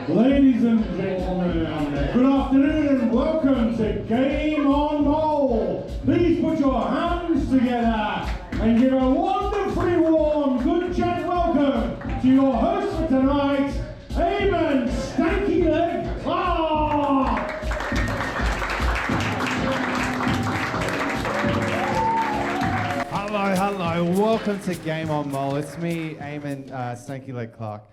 Ladies and gentlemen, good afternoon and welcome to Game On Mole. Please put your hands together and give a wonderfully warm, good chat welcome to your host for tonight, Aimon Stanky Leg Clark. Hello, welcome to Game On Mole. It's me, Aimon Stanky Leg Clark.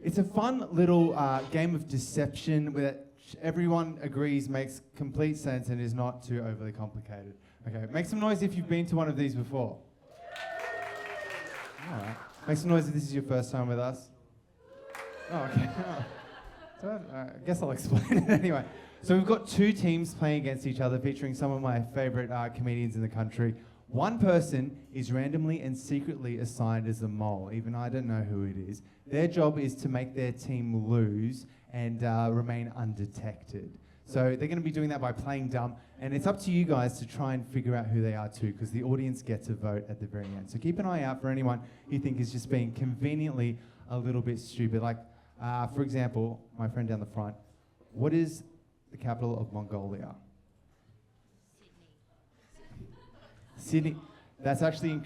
It's a fun little game of deception which everyone agrees makes complete sense and is not too overly complicated. Okay, make some noise if you've been to one of these before. All right. Make some noise if this is your first time with us. Oh, okay. So, I guess I'll explain it anyway. So we've got two teams playing against each other, featuring some of my favourite comedians in the country. One person is randomly and secretly assigned as a mole. Even I don't know who it is. Their job is to make their team lose and remain undetected. So they're going to be doing that by playing dumb. And it's up to you guys to try and figure out who they are too, because the audience get to vote at the very end. So keep an eye out for anyone you think is just being conveniently a little bit stupid. Like, for example, my friend down the front. What is the capital of Mongolia? Sydney. That's actually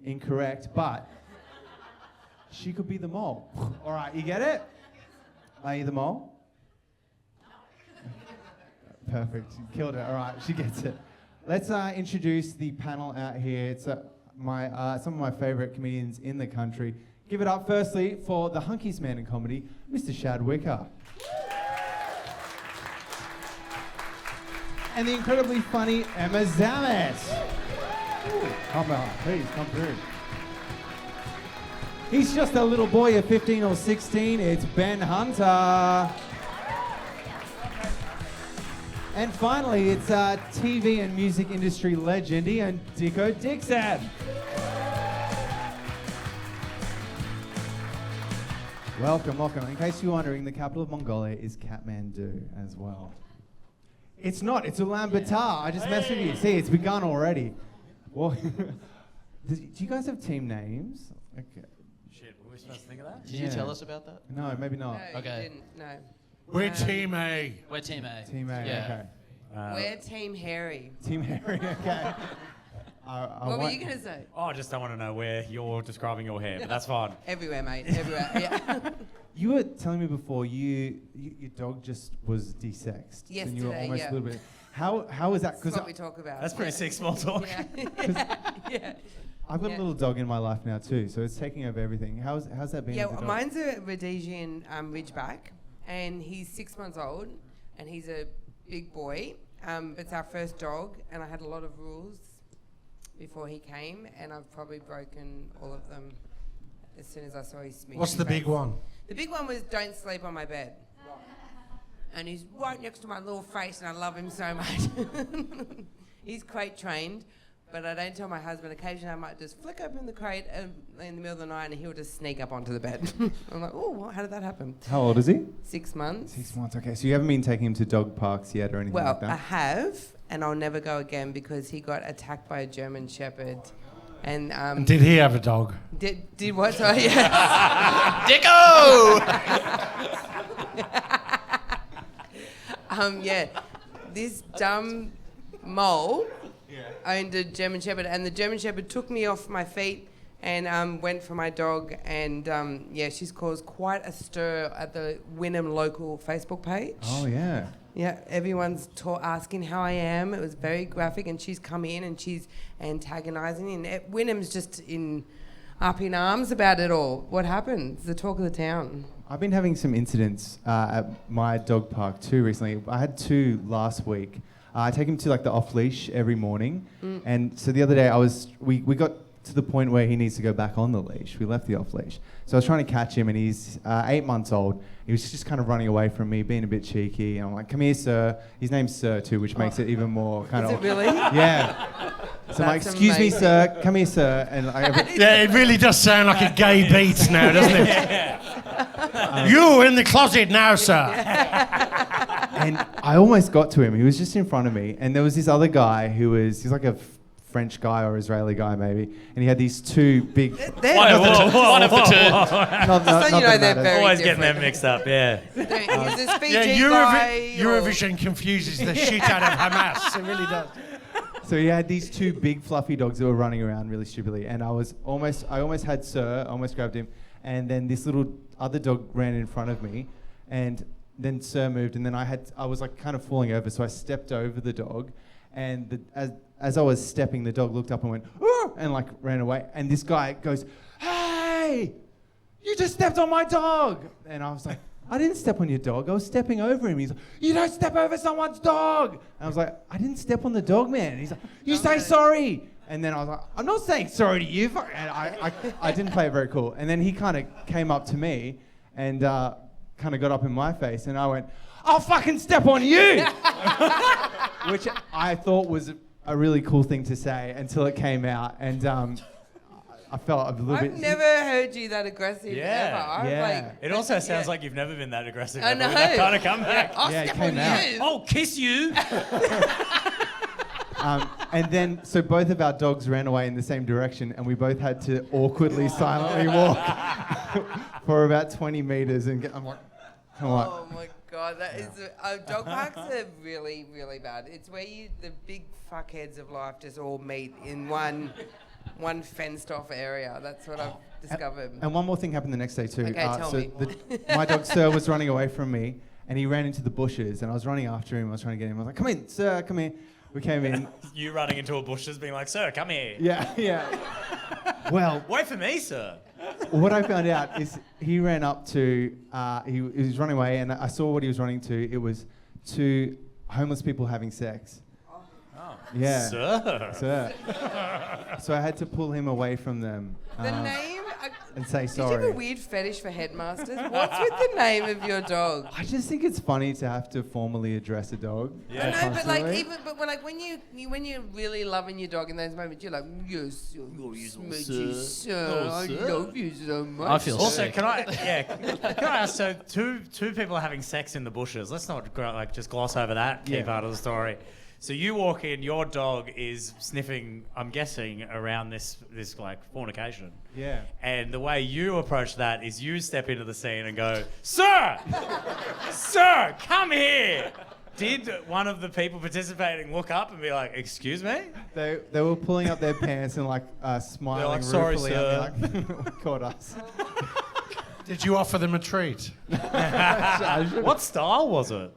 incorrect, but she could be the mole. All right, you get it? Are you the mole? Perfect, you killed it. All right, she gets it. Let's introduce the panel out here. It's some of my favorite comedians in the country. Give it up firstly for the hunkiest man in comedy, Mr. Shad Wicka. And the incredibly funny Emma Zammit. Come on, please, come through. He's just a little boy of 15 or 16. It's Ben Hunter. And finally, it's TV and music industry legend and Dicko Dickson. Welcome, welcome. In case you're wondering, the capital of Mongolia is Kathmandu as well. It's not, it's Ulaanbaatar. I just messed with you. See, it's begun already. Well, do you guys have team names? Okay. Shit, were we supposed to think of that? Did you tell us about that? No, maybe not. No, Okay. you didn't, no. We're Team A. We're Team A. Team A, Yeah. okay. We're Team Harry. Team Harry, okay. What were you going to say? Oh, I just don't want to know where you're describing your hair, but that's fine. Everywhere, mate. Everywhere. Yeah. You were telling me before your dog just was desexed. Yesterday, and you were almost yeah. a little bit. How was that? That's what we talk about. That's pretty sick small talk. Yeah. Yeah. I've got a little dog in my life now too, so it's taking over everything. How's that been? Yeah, with the dog? mine's a Rhodesian Ridgeback, and he's 6 months old, and he's a big boy. It's our first dog, and I had a lot of rules before he came, and I've probably broken all of them as soon as I saw his smoothie. What's the big one? The big one was don't sleep on my bed. And he's right next to my little face, and I love him so much. He's crate trained, but I don't tell my husband. Occasionally I might just flick open the crate in the middle of the night, and he'll just sneak up onto the bed. I'm like, oh, how did that happen? How old is he? 6 months. 6 months, okay. So you haven't been taking him to dog parks yet or anything Well, like that? I have, and I'll never go again because he got attacked by a German Shepherd. And Did he have a dog? did what? Sorry, yeah. Dicko! Yeah, this dumb mole owned a German Shepherd, and the German Shepherd took me off my feet and went for my dog, and yeah, she's caused quite a stir at the Wynnum local Facebook page. Oh, yeah. Yeah, everyone's asking how I am. It was very graphic, and she's come in and she's antagonising, and Wynnum's just up in arms about it all. What happened? It's the talk of the town. I've been having some incidents at my dog park too recently. I had 2 last week. I take him to like the off-leash every morning. And so the other day we got to the point where he needs to go back on the leash. We left the off-leash. So I was trying to catch him, and he's 8 months old. He was just kind of running away from me, being a bit cheeky. And I'm like, come here, sir. His name's Sir too, which makes it even more kind Is of... it really? Yeah. So I'm like, That's excuse me, amazing. sir. Come here, sir. And Yeah, it really does sound like a gay beat now, doesn't it? You in the closet now, sir. And I almost got to him. He was just in front of me. And there was this other guy he's like a French guy or Israeli guy maybe, and he had these two big. One of the two. Not So you know that they're bad. very Always getting different. them mixed up, yeah. Is this Fiji Yeah, guy or- Eurovision confuses the shit out of Hamas. It really does. So he had these two big fluffy dogs that were running around really stupidly, and I almost had Sir, I almost grabbed him, and then this little other dog ran in front of me, and then Sir moved, and then I was like kind of falling over, so I stepped over the dog, and as I was stepping, the dog looked up and went, "Arr!" and like ran away, and this guy goes, "Hey, you just stepped on my dog," and I was like, I didn't step on your dog. I was stepping over him. He's like, you don't step over someone's dog. And I was like, I didn't step on the dog, man. And he's like, you say sorry. And then I was like, I'm not saying sorry to you. And I didn't play it very cool. And then he kind of came up to me and kind of got up in my face. And I went, I'll fucking step on you. Which I thought was a really cool thing to say until it came out. And I felt a little bit... I've never heard you that aggressive Yeah. ever. Yeah. It also sounds like you've never been that aggressive. I ever know. with that kind of comeback. I'll Yeah, it step came on out. you. I'll kiss you. And then, so both of our dogs ran away in the same direction, and we both had to awkwardly, silently walk for about 20 meters. And I'm like, Oh my god, that is dog parks are really, really bad. It's where the big fuckheads of life just all meet in one fenced off area. That's what I've discovered. And one more thing happened the next day too. Okay, tell me. My dog Sir was running away from me, and he ran into the bushes, and I was running after him. I was trying to get him. I was like, "Come in, Sir, come here." We came in. You running into a bushes being like, sir, come here. Yeah. Well, Wait for me, sir. what I found out is he ran up to. He was running away, and I saw what he was running to. It was two homeless people having sex. Oh. Yeah. Sir. So I had to pull him away from them. The name... And say Did you have sorry. a weird fetish for headmasters? What's with the name of your dog? I just think it's funny to have to formally address a dog. Yeah. I know, but like, constantly. when you're really loving your dog in those moments, you're like, yes, you're smudgy, sir. sir. Oh, I sir. love you so much. I feel Also, sick. can I ask? So two people are having sex in the bushes. Let's not just gloss over that key part of the story. So you walk in, your dog is sniffing, I'm guessing, around this like fornication. Yeah. And the way you approach that is you step into the scene and go, "Sir! Sir, come here!" Did one of the people participating look up and be like, "Excuse me?" They were pulling up their pants and like smiling like, "Sorry, ruefully at me, like, caught us. Did you offer them a treat? What style was it?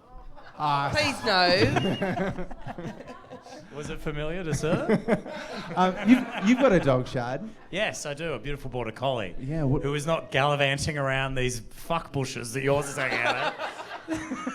Please no. Was it familiar to Sir? You've got a dog, Shad. Yes, I do. A beautiful border collie. Yeah, Who is not gallivanting around these fuck bushes that yours is hanging out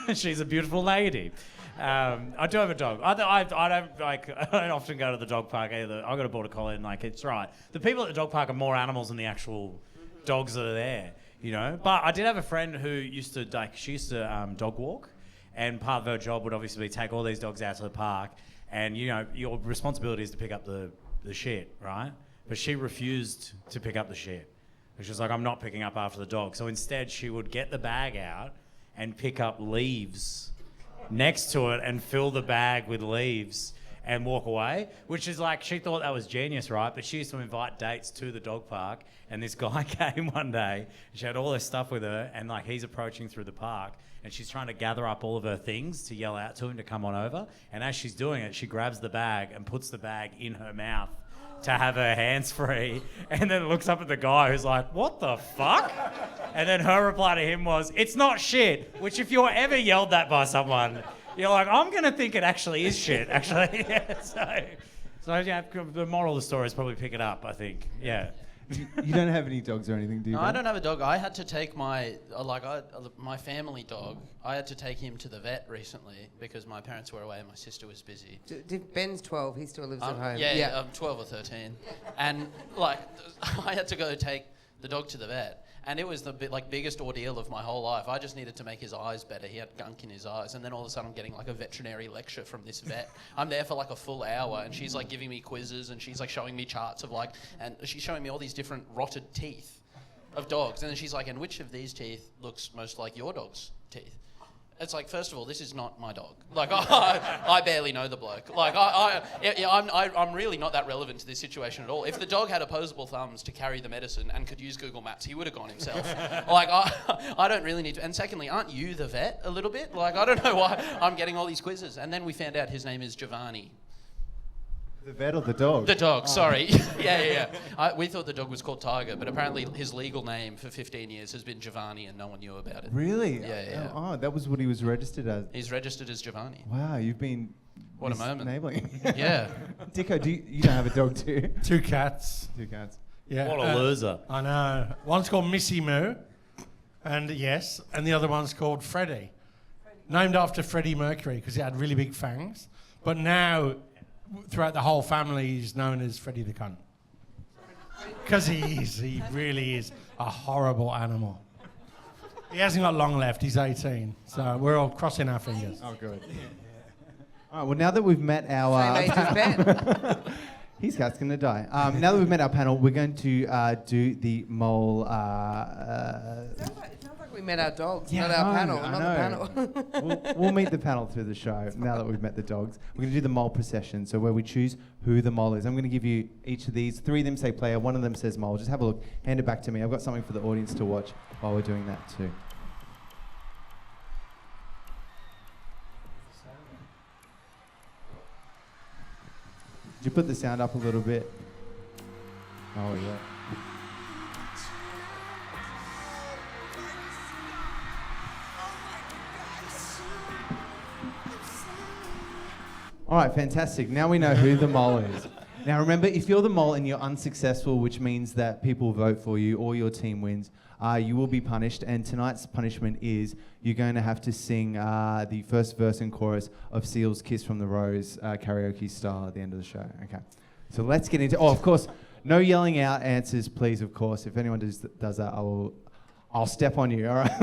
at. She's a beautiful lady. I do have a dog. I don't often go to the dog park either. I've got a border collie and like it's right. The people at the dog park are more animals than the actual dogs that are there, you know. But I did have a friend who used to dog walk, and part of her job would obviously be take all these dogs out to the park, and you know your responsibility is to pick up the shit, right? But she refused to pick up the shit. She was like, I'm not picking up after the dog. So instead she would get the bag out and pick up leaves next to it and fill the bag with leaves and walk away, which is like, she thought that was genius, right? But she used to invite dates to the dog park, and this guy came one day, she had all her stuff with her, and like he's approaching through the park, and she's trying to gather up all of her things to yell out to him to come on over, and as she's doing it, she grabs the bag and puts the bag in her mouth to have her hands free, and then looks up at the guy who's like, what the fuck? And then her reply to him was, it's not shit, which if you're ever yelled at by someone, you're like, I'm going to think it actually is shit, actually. Yeah, so yeah, the moral of the story is probably pick it up, I think. Yeah. You don't have any dogs or anything, do you? No, Ben? I don't have a dog. I had to take my family dog. I had to take him to the vet recently because my parents were away and my sister was busy. Ben's 12. He still lives at home. Yeah, I'm 12 or 13, and like I had to go take the dog to the vet, and it was the biggest ordeal of my whole life. I just needed to make his eyes better. He had gunk in his eyes, and then all of a sudden I'm getting like a veterinary lecture from this vet. I'm there for like a full hour, and she's like giving me quizzes, and she's like showing me charts of and she's showing me all these different rotted teeth of dogs, and then she's like, and which of these teeth looks most like your dog's teeth? It's like, first of all, this is not my dog. Like, I barely know the bloke. Like, I'm really not that relevant to this situation at all. If the dog had opposable thumbs to carry the medicine and could use Google Maps, he would have gone himself. Like, I don't really need to. And secondly, aren't you the vet a little bit? Like, I don't know why I'm getting all these quizzes. And then we found out his name is Giovanni. The vet or the dog? The dog, sorry. Yeah. We thought the dog was called Tiger, but apparently his legal name for 15 years has been Giovanni and no one knew about it. Really? Yeah. Oh, that was what he was registered as. He's registered as Giovanni. Wow, you've been... What a moment. Enabling. Yeah. Dicko, you don't have a dog too? 2 cats. 2 cats. Yeah. What a loser. I know. One's called Missy Moo, and the other one's called Freddie. Named after Freddie Mercury because he had really big fangs. But now, throughout the whole family, he's known as Freddie the Cunt. Because he really is a horrible animal. He hasn't got long left, he's 18. So we're all crossing our fingers. Oh, good. All right, well, now that we've met our... Same age as Ben. His cat's going to die. Now that we've met our panel, we're going to do the mole... It sounds like we met our dogs, Yeah, not our I panel. know, Not the panel. we'll meet the panel through the show now that we've met the dogs. We're going to do the mole procession, so where we choose who the mole is. I'm going to give you each of these. 3 of them say player, 1 of them says mole. Just have a look, hand it back to me. I've got something for the audience to watch while we're doing that too. Did you put the sound up a little bit? Oh, yeah. All right, fantastic. Now we know who the mole is. Now remember, if you're the mole and you're unsuccessful, which means that people vote for you or your team wins, you will be punished. And tonight's punishment is you're going to have to sing the first verse and chorus of Seal's Kiss from the Rose karaoke style at the end of the show. Okay. So let's get into... Oh, of course, no yelling out answers, please, of course. If anyone does that, I'll step on you, all right?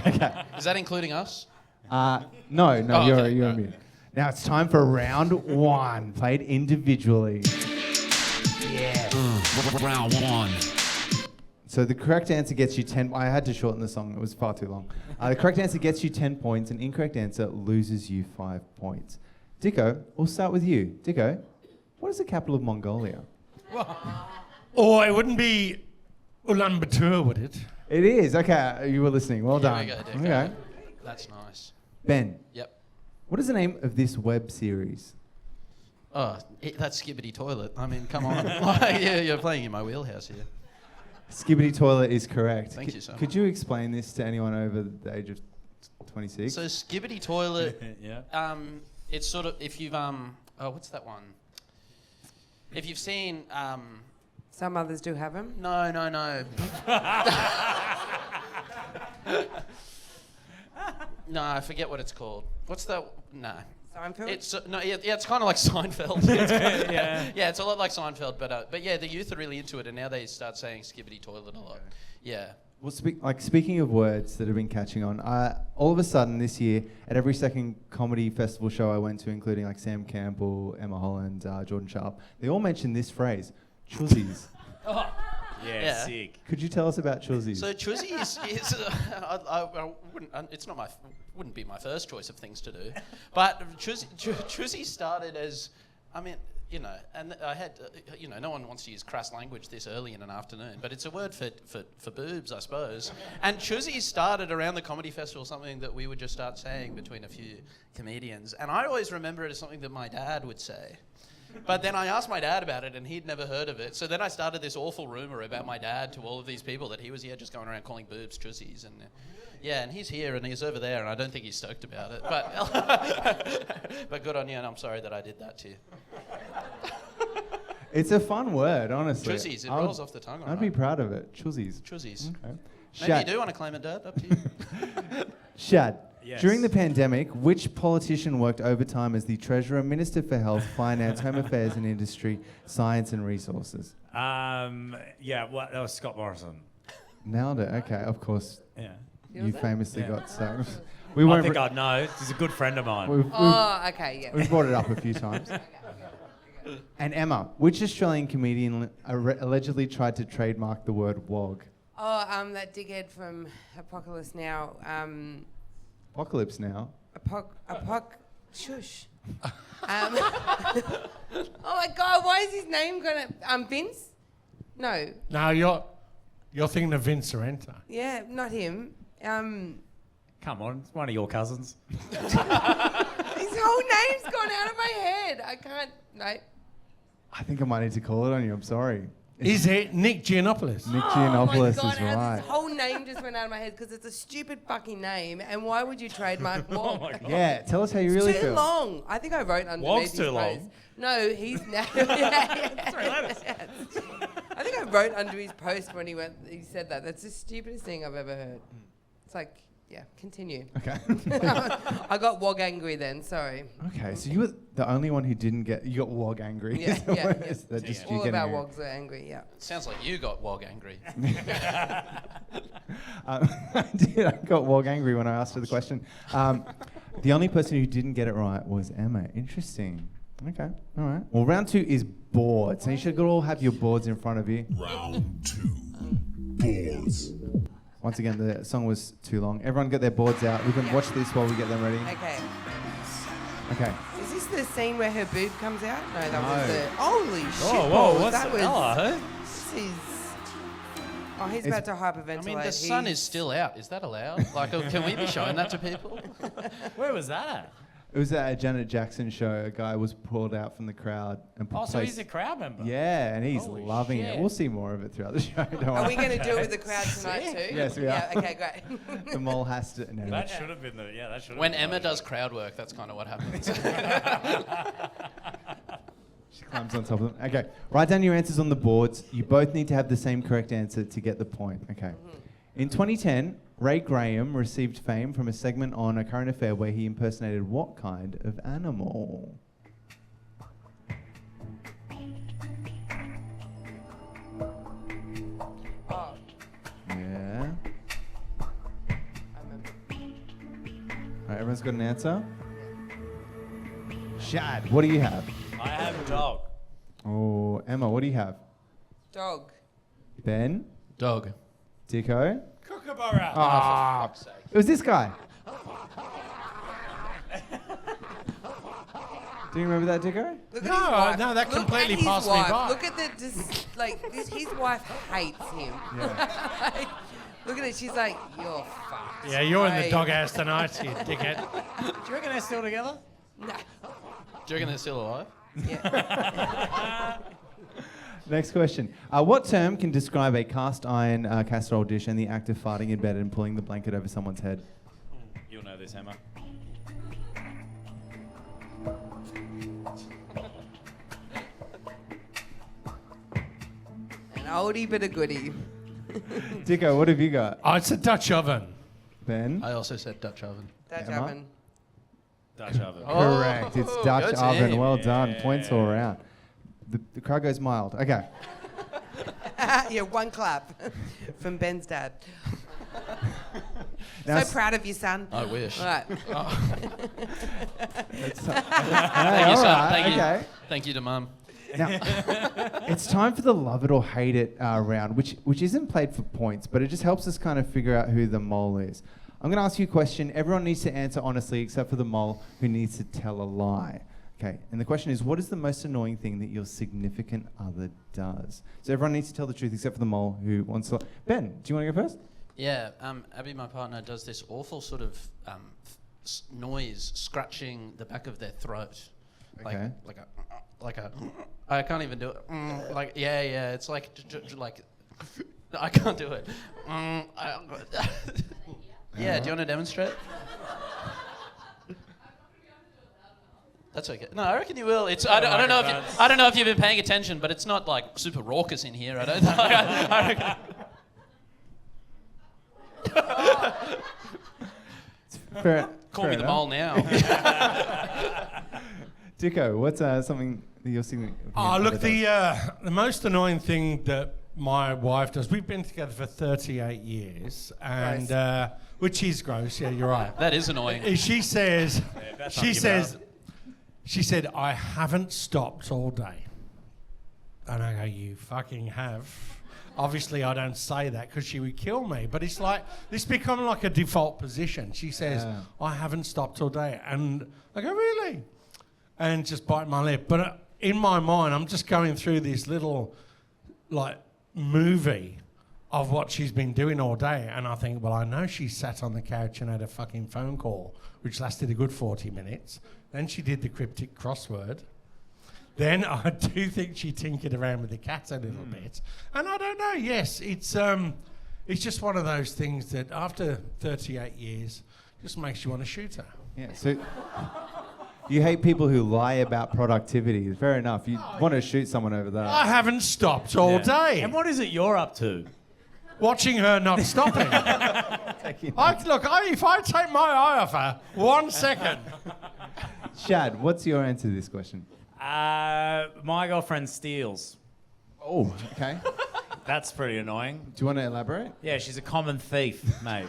Okay. Is that including us? No, Oh, you're okay, on mute. Now it's time for round 1, played individually. Round 1. So the correct answer gets you 10... I had to shorten the song, it was far too long. The correct answer gets you 10 points, and incorrect answer loses you 5 points. Dicko, we'll start with you. Dicko, what is the capital of Mongolia? Oh, it wouldn't be Ulaanbaatar, would it? It is. Okay, you were listening. Well done. Here we go, Dicko. Okay. That's nice. Ben, Yep. what is the name of this web series? Oh, that's Skibbity Toilet. I mean, come on. Like, yeah, you're playing in my wheelhouse here. Skibbity Toilet is correct. Thank you so Could you explain this to anyone over the age of 26? So Skibbity Toilet, Yeah. it's sort of, if you've, what's that one? If you've seen, Some others do have them. no. No, I forget what it's called. What's that? No. Seinfeld? It's it's kind of like Seinfeld. Yeah, it's a lot like Seinfeld, but yeah, the youth are really into it, and now they start saying Skibbity Toilet a lot. Yeah. Well, speaking of words that have been catching on, all of a sudden this year, at every second comedy festival show I went to, including like Sam Campbell, Emma Holland, Jordan Sharp, they all mentioned this phrase, chuzzies. Yeah. Sick. Could you tell us about chuzzies? So chuzzy is I wouldn't be my first choice of things to do, but chuzzy started as, I mean, you know, and I had, no one wants to use crass language this early in an afternoon, but it's a word for boobs, I suppose. And chuzzy started around the comedy festival, something that we would just start saying between a few comedians, and I always remember it as something that my dad would say. But then I asked my dad about it, and he'd never heard of it. So then I started this awful rumor about my dad to all of these people that he was just going around calling boobs chussies. And and he's here and he's over there, and I don't think he's stoked about it. But good on you, and I'm sorry that I did that to you. It's a fun word, honestly. Chussies, it rolls off the tongue. I'd be proud of it. Chuzzies. Chussies. Okay. Maybe Shad. you do want to claim it, Dad. Up to you. Shad. Yes. During the pandemic, which politician worked overtime as the Treasurer, Minister for Health, Finance, Home Affairs and Industry, Science and Resources? That was Scott Morrison. Nailed it. Okay, of course. Yeah. You famously got so. I think I'd know. He's a good friend of mine. Okay, yeah. We've brought it up a few times. And Emma, which Australian comedian allegedly tried to trademark the word wog? That dickhead from Apocalypse Now. Apocalypse now. Shush. Oh my God, why is his name gonna... Vince? No. No, you're thinking of Vince Sorrento. Yeah, not him. Come on, it's one of your cousins. His whole name's gone out of my head. I can't... No. I think I might need to call it on you. I'm sorry. Is it Nick Giannopoulos? Nick Oh Giannopoulos my God, is right. his whole name just went out of my head because it's a stupid fucking name. And why would you trademark Wog? my God. Yeah, tell us how you really Too feel. long. I think I wrote underneath Wog's his too post. long. No, he's now. I think I wrote under his post when he said that. That's the stupidest thing I've ever heard. It's like, yeah, continue. Okay. I got Wog angry then. Sorry. Okay, so you were the only one who didn't get... You got Wog angry. Yeah, yeah. That just All you of our getting Wogs are angry. Yeah. Sounds like you got Wog angry. I did. I got Wog angry when I asked her the question. The only person who didn't get it right was Emma. Interesting. Okay, all right. Well, round 2 is boards. So you should all have your boards in front of you. Round 2. Boards. Once again, the song was too long. Everyone get their boards out. We can watch this while we get them ready. Okay. Okay. Is this the scene where her boob comes out? No, that No. was the... Holy shit. Oh, whoa, balls, what's that the... Hello? This is... Oh, he's It's- about to hyperventilate. I mean, the sun is still out. Is that allowed? Like, can we be showing that to people? Where was that at? It was at a Janet Jackson show. A guy was pulled out from the crowd and Oh, so placed- he's a crowd member? Yeah, and he's Holy loving shit. it. We'll see more of it throughout the show. Don't Are we worry. going to do it with the crowd tonight too? Yes, we are. Yeah, okay, great. The mole has to... No, That should have been the... Yeah, that should have When been Emma the- does crowd work, that's kind of what happens. She climbs on top of them. Okay, write down your answers on the boards. You both need to have the same correct answer to get the point. Okay. In 2010, Ray Graham received fame from a segment on A Current Affair where he impersonated what kind of animal? Oh, Yeah. I remember. All right, everyone's got an answer? Shad, what do you have? I have dog. Oh, Emma, what do you have? Dog. Ben? Dog. Dicko? Kookaburra. Ah, it was this guy. Do you remember that, Dicko? Look at No, his wife. no, that Look completely at his passed me wife. by. Look at his wife hates him. Yeah. Look at it. She's like, you're fucked. Yeah, you're in the Right. doghouse tonight, you dickhead. Do you reckon they're still together? No. Do you reckon they're still alive? Yeah. Next question. What term can describe a cast iron casserole dish and the act of farting in bed and pulling the blanket over someone's head? You'll know this, Emma. An oldie but a goodie. Dicko, what have you got? Oh, it's a Dutch oven. Ben? I also said Dutch oven. Dutch Emma? oven. Dutch oven. Oh, Correct. It's go Dutch team. oven. Well done. Yeah. Points all around. The crowd goes mild. Okay. Yeah, one clap from Ben's dad. Now So proud of you, son. I wish. All right. Hey, Thank you, all son. right, Thank you. okay. Thank you to Mum. Now, it's time for the love it or hate it round, which isn't played for points, but it just helps us kind of figure out who the mole is. I'm going to ask you a question. Everyone needs to answer honestly, except for the mole who needs to tell a lie. Okay, and the question is, what is the most annoying thing that your significant other does? So everyone needs to tell the truth except for the mole who wants to... Ben, do you want to go first? Yeah, Abby, my partner, does this awful sort of noise, scratching the back of their throat. Okay. Like a, I can't even do it. Yeah, it's like, I can't do it. Yeah, do you want to demonstrate? That's okay. No, I reckon you will. It's I don't know if you've been paying attention, but it's not like super raucous in here. I don't. I reckon. Call me the mole now. Dicko, what's something that you're significant Oh, other look, does? the most annoying thing that my wife does, we've been together for 38 years, and which is gross, yeah, you're right. That is annoying. She says, that's she not says, she said, I haven't stopped all day. And I go, you fucking have. Obviously, I don't say that because she would kill me. But it's like, this become like a default position. She says, I haven't stopped all day. And I go, really? And just bite my lip. But in my mind, I'm just going through this little, like, movie of what she's been doing all day. And I think, well, I know she sat on the couch and had a fucking phone call, which lasted a good 40 minutes. Then she did the cryptic crossword. Then I do think she tinkered around with the cat a little bit. And I don't know, yes, it's just one of those things that after 38 years just makes you want to shoot her. Yeah, so you hate people who lie about productivity. Fair enough. You want to shoot someone over that. I haven't stopped all day. And what is it you're up to? Watching her not stopping. If I take my eye off her 1 second. Shad, what's your answer to this question? My girlfriend steals. Oh, okay. That's pretty annoying. Do you want to elaborate? Yeah, she's a common thief, mate.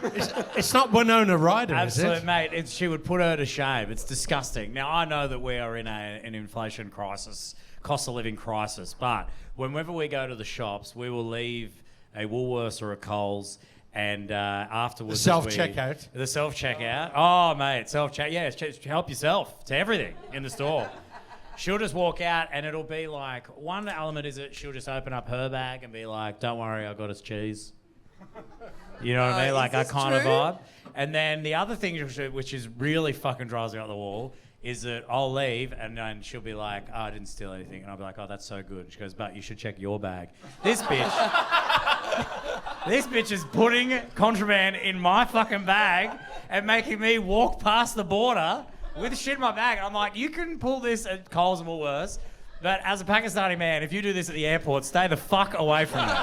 It's not Winona Ryder, Absolutely, is it? mate. She would put her to shame. It's disgusting. Now, I know that we are in an inflation crisis, cost of living crisis, but whenever we go to the shops, we will leave a Woolworths or a Coles, and afterwards... The self-checkout. The self-checkout. Oh, mate, self-checkout. Yeah, help yourself to everything in the store. She'll just walk out and it'll be like, one element is that she'll just open up her bag and be like, don't worry, I got us cheese. You know what I mean? Like, I kind of vibe. And then the other thing, which is really fucking drives me out the wall, is that I'll leave and then she'll be like, oh, I didn't steal anything. And I'll be like, oh, that's so good. And she goes, but you should check your bag. This bitch is putting contraband in my fucking bag and making me walk past the border with shit in my bag. And I'm like, you can pull this at Coles and Woolworths, but as a Pakistani man, if you do this at the airport, stay the fuck away from me.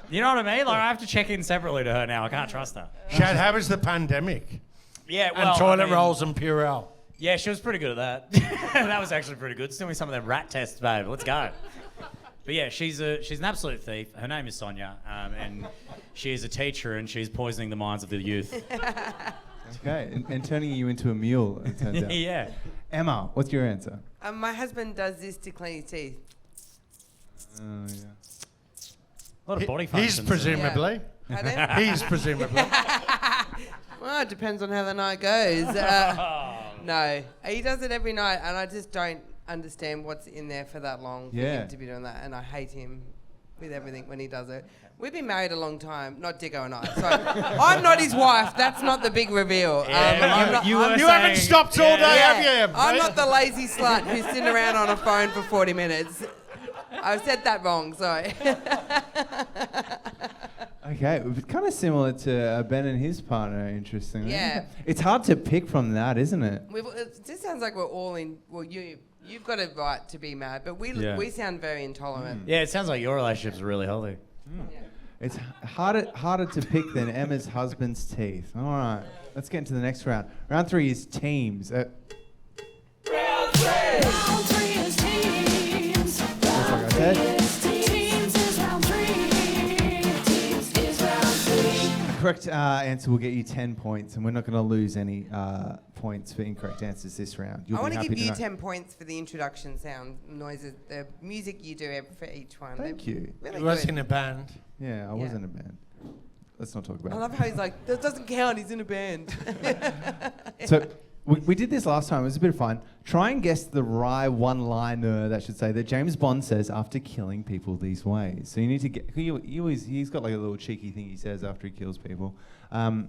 You know what I mean? Like, I have to check in separately to her now. I can't trust her. Shad, how was the pandemic? Yeah, well, and toilet rolls and Purell. Yeah, she was pretty good at that. That was actually pretty good. Send me some of them rat tests, babe. Let's go. But yeah, she's an absolute thief. Her name is Sonia, and she is a teacher, and she's poisoning the minds of the youth. Okay, and turning you into a mule, it turns out. Yeah. Emma, what's your answer? My husband does this to clean his teeth. Oh, yeah. A lot of body functions. He's presumably. Yeah. He's presumably. Well, it depends on how the night goes. No, he does it every night, and I just don't understand what's in there for that long for him to be doing that, and I hate him with everything when he does it. We've been married a long time, not Dicko and I. So I'm not his wife. That's not the big reveal. Yeah, you haven't stopped all day, have you? I'm not the lazy slut who's sitting around on a phone for 40 minutes. I've said that wrong, sorry. Okay, kind of similar to Ben and his partner, interestingly. Yeah. It's hard to pick from that, isn't it? It just sounds like we're all in... Well, you've got a right to be mad, but we sound very intolerant. Yeah, it sounds like your relationship's really healthy. Yeah. It's harder to pick than Emma's husband's teeth. All right, let's get into the next round. Round 3 is teams. Round 3 is teams. Just like I said. Teams is round 3. Teams is round 3. The correct answer will get you 10 points, and we're not going to lose any points for incorrect answers this round. I want to give you 10 points for the introduction sound noises, the music you do for each one. Thank you. Really He was good. in a band. Yeah, I was in a band. Let's not talk about I it. love how he's like, that doesn't count, he's in a band. So we did this last time. It was a bit of fun. Try and guess the wry one-liner, that should say, that James Bond says after killing people these ways. So you need to get... He's got like a little cheeky thing he says after he kills people. I'm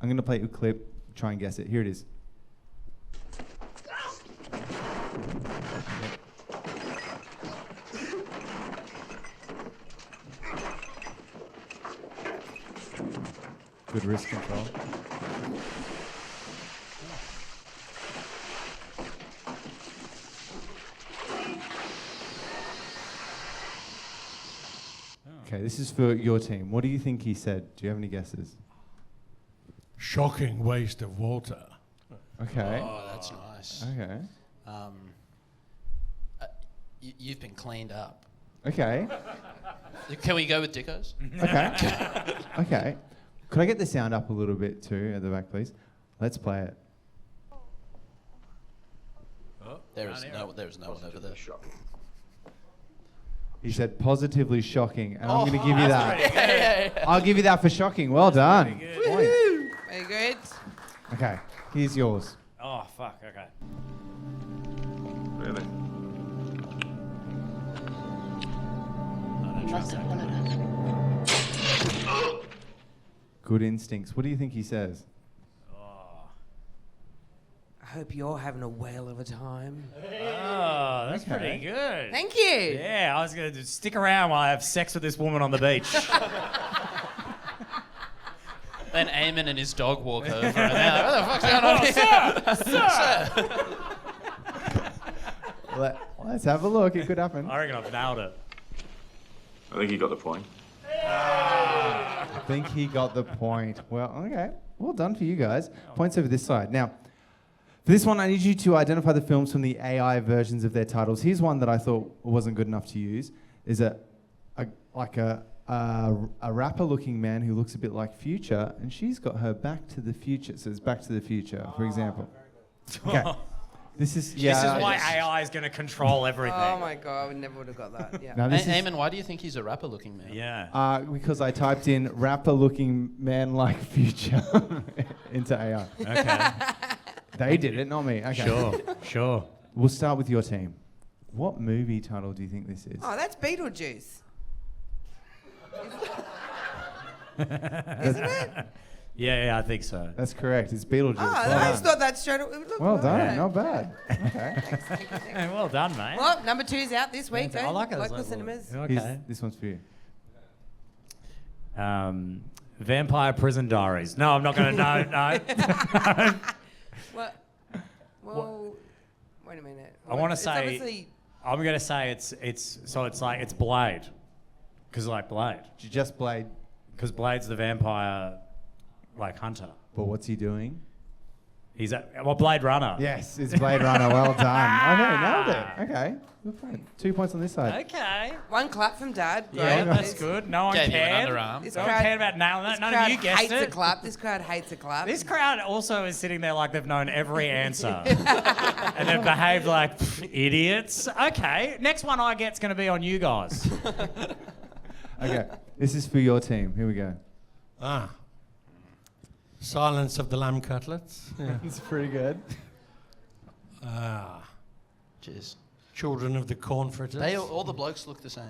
going to play a clip. Try and guess it. Here it is. Good wrist control. Okay, this is for your team. What do you think he said? Do you have any guesses? Shocking waste of water. Okay. Oh, that's nice. Okay. You've been cleaned up. Okay. Can we go with Dicko's? Okay. Okay. Could I get the sound up a little bit too at the back, please? Let's play it. There is no one over there. He said positively shocking, and I'm going to give you that. Pretty good. I'll give you that for shocking. Well done. Pretty Point. Very good. Okay, here's yours. Oh, fuck, okay. Really? I don't trust that guy. Good instincts. What do you think he says? I hope you're having a whale of a time. Oh, that's pretty good. Thank you. Yeah, I was going to stick around while I have sex with this woman on the beach. Then Aimon and his dog walk over and they're like, what the fuck's going on here? Let's have a look. It could happen. I reckon I've nailed it. I think he got the point. I think he got the point. Well, okay. Well done for you guys. Points over this side. Now, for this one, I need you to identify the films from the AI versions of their titles. Here's one that I thought wasn't good enough to use. Is a rapper-looking man who looks a bit like Future, and she's got her Back to the Future. So it's Back to the Future, for example. Okay. This is why AI is going to control everything. Oh my god, I never would have got that. Yeah. Now, this is, Aimon, why do you think he's a rapper-looking man? Yeah. because I typed in rapper-looking man like Future into AI. Okay. They did it, not me. Okay. Sure. We'll start with your team. What movie title do you think this is? Oh, that's Beetlejuice. Isn't it? Yeah, I think so. That's correct. It's Beetlejuice. Oh, I well just done. thought that straight away. Look, Well done. alright. Not bad. Okay. Hey, well done, mate. Well, number 2's out this week. I like it. Local cinemas. Okay. This one's for you. Vampire Prison Diaries. No, I'm not going to. No. Well, wait a minute. I want to It's say. obviously- I'm going to say it's Blade, because like Blade, Just Blade. because Blade's the vampire, like hunter. But what's he doing? He's Blade Runner. Yes, it's Blade Runner. Well done. Okay, nailed it. Okay. Good point. 2 points on this side. Okay. One clap from Dad. Yeah, Great. that's good. No one Gave you an cared. underarm. This No one crowd- cared about nailing that. This None crowd of you guessed hates a it. clap. This crowd hates a clap. This crowd also is sitting there like they've known every answer. And they've behaved like idiots. Okay, next one I get's going to be on you guys. Okay. This is for your team. Here we go. Silence of the Lamb Cutlets. Yeah. It's pretty good. Cheers. Children of the Corn Fritters. All the blokes look the same.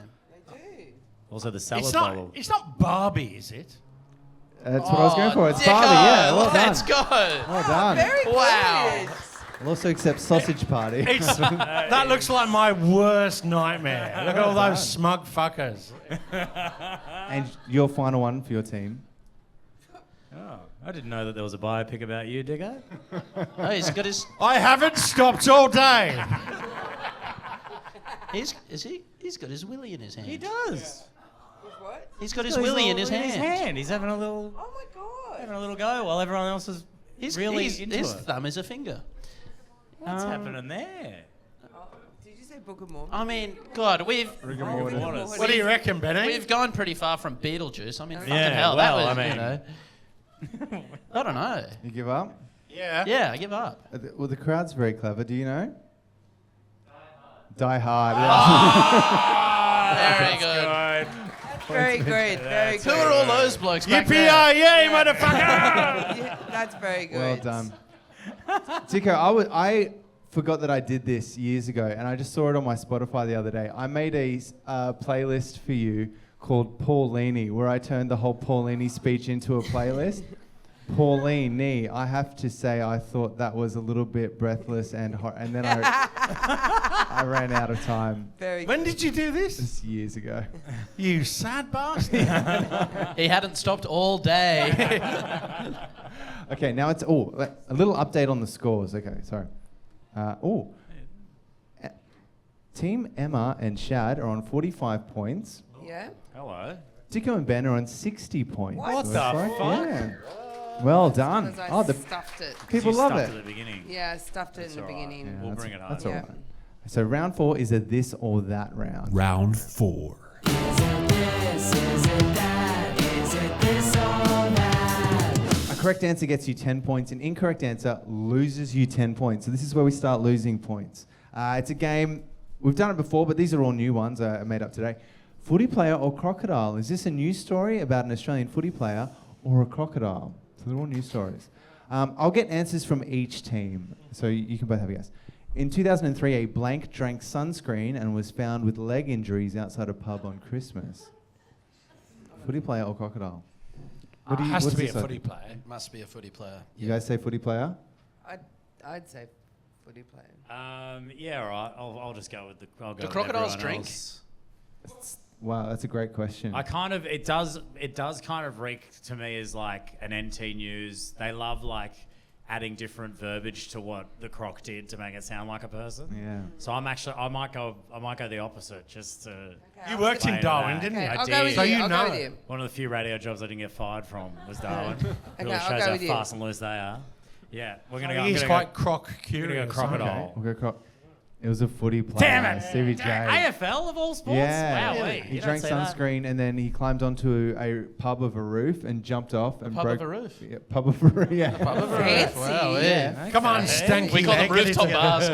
They do. Also the salad It's bowl. not Barbie, is it? That's what I was going for. It's Dicko, Barbie. Yeah, well done. Let's go. Well done. Very good. Wow. I'll also accept Sausage Party. That looks like my worst nightmare. Look at all those smug fuckers. And your final one for your team. Oh, I didn't know that there was a biopic about you, Dicko. Oh, he's got his. I haven't stopped all day. He's got his willy in his hand. He does. What? He's got his willy in his hand. He's having a little Oh my god. go while everyone else is really into his it. thumb is a finger. What's happening there? Oh, did you say Book of Mormon? I mean, God, What is- What do you reckon, Benny? we've gone pretty far from Beetlejuice. I mean, fucking Yeah, hell, well, that was, I you know. I don't know. You give up? Yeah. Yeah, I give up. Well, the crowd's very clever. Do you know? Die Hard. Very good. Very good. Very Who good. are all those blokes back there? Yippee-yay, motherfucker! Yeah, that's very good. Well done. Dicko, I forgot that I did this years ago, and I just saw it on my Spotify the other day. I made a playlist for you called Paulini, where I turned the whole Paulini speech into a playlist. Paulini, I have to say I thought that was a little bit breathless and then I ran out of time. Very good. When did you do this? Just years ago. You sad bastard. He hadn't stopped all day. Okay, now it's a little update on the scores. Okay, sorry. Team Emma and Shad are on 45 points. Yeah. Hello. Dicko and Ben are on 60 points. What Looks the like. fuck? Yeah. Well done. Because I Oh, the stuffed it. people You love stuffed it. at the beginning. Yeah, I stuffed it in the all right. beginning. Yeah, We'll that's- bring it home. That's all Yeah. right. So round 4 is a this or that round. Round 4. A correct answer gets you 10 points. An incorrect answer loses you 10 points. So this is where we start losing points. It's a game We've done it before, but these are all new ones I made up today. Footy player or crocodile? Is this a news story about an Australian footy player or a crocodile? So they're all news stories. I'll get answers from each team, so you can both have a guess. In 2003, a blank drank sunscreen and was found with leg injuries outside a pub on Christmas. Footy player or crocodile? It has what's to be a this one? footy player. Must be a footy player. You guys say footy player? I'd say footy player. Yeah, all right. I'll just go with I'll go Do with crocodiles everyone drink? else. Wow, that's a great question. It does kind of reek to me as like an NT News. They love like adding different verbiage to what the croc did to make it sound like a person. Yeah. So I might go the opposite just to. You worked in Play Darwin, that. didn't you? I I'll did. go with So you. you I'll go with know. you. One of the few radio jobs I didn't get fired from was Darwin. Really I'll shows go how with you. fast and loose they are. Yeah, we're gonna go. He's I'm quite gonna croc go curious. crocodile. We'll go It was a footy player. Damn it! CBJ. AFL of all sports. Yeah. Wow, wait, He you drank don't say that. sunscreen and then he climbed onto a pub of a roof and jumped off and Pub broke. of a roof? Yeah, pub of a roof. Yeah. Pub of a Fancy. roof. Wow, Yeah. Come on, stanky We call them leg, get it rooftop together. bars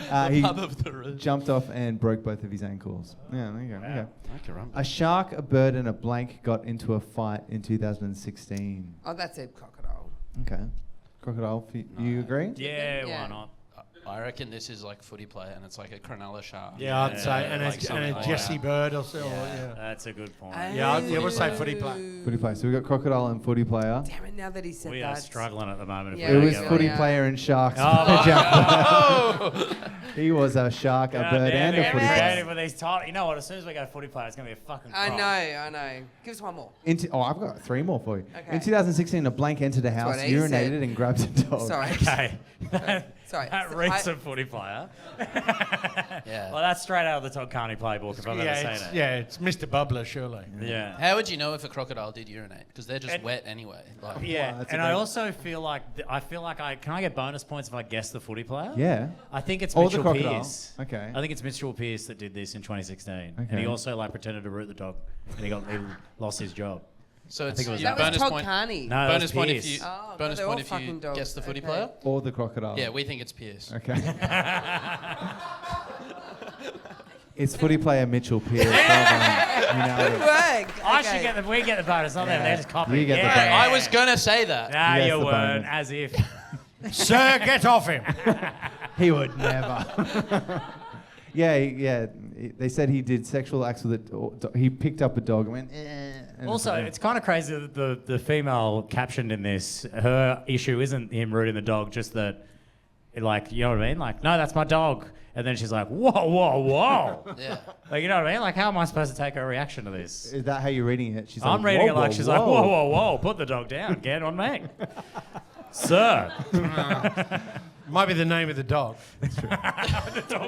now. He Pub of the roof. jumped off and broke both of his ankles. Yeah, there you go. Okay. Okay, right. A shark, a bird, and a blank got into a fight in 2016. Oh, that's a crocodile. Okay. Crocodile, you agree? Yeah, Yeah. why not? I reckon this is like footy player, and it's like a Cronulla shark. Yeah, I'd say, and like a something like Jesse that. Bird or so. Yeah. That's a good point. Yeah, we'll say footy player. Footy player. So we got crocodile and footy player. Damn it! Now that he said We that. are struggling at the moment. If Yeah, It we was don't get footy yeah. player and sharks. Oh. He was a shark, a bird, and a footy player. creative with these titles. You know what? As soon as we go footy player, it's gonna be a fucking. I crop. know. Give us one more. I've got 3 more for you. Okay. In 2016, a blank entered a house, what he urinated, said. and grabbed a dog. Sorry. Okay. Sorry. That reeks of footy player. Yeah. Well, that's straight out of the Todd Carney playbook if I've ever seen it. Yeah, it's Mr. Bubbler, surely. Yeah. How would you know if a crocodile did urinate? Because they're just wet anyway. Like, Yeah, that's a and I great- also feel like can I get bonus points if I guess the footy player? Yeah. I think it's Or the Mitchell crocodile. Pearce. Okay. I think it's Mitchell Pearce that did this in 2016, and Okay. he also like pretended to root the dog, and he lost his job. so it's think it was That was bonus Todd point. Carney. No, that Bonus was point if Pearce. you. Oh, bonus they're all point if you fucking dogs. guess the footy Okay. player. Or the crocodile. Yeah, we think it's Pierce. Okay. It's footy player Mitchell Pearce. Well done. You nailed Good it. work. I Okay. should get we get the bonus on them. They're just copying. You get the yeah. bonus. I was gonna say that. Nah, Yes, you the weren't. bonus. As if. Sir, get off him. He would never. Yeah. They said he did sexual acts with a dog. He picked up a dog and went, and Also, it's kind of crazy that the female captioned in this, her issue isn't him rooting the dog, just that, like, you know what I mean? Like, no, that's my dog. And then she's like, whoa. Yeah. Like, you know what I mean? Like, how am I supposed to take her reaction to this? Is that how you're reading it? She's I'm like, reading whoa, it like whoa, she's whoa. like, whoa, put the dog down, get on me. Sir. Might be the name of the dog.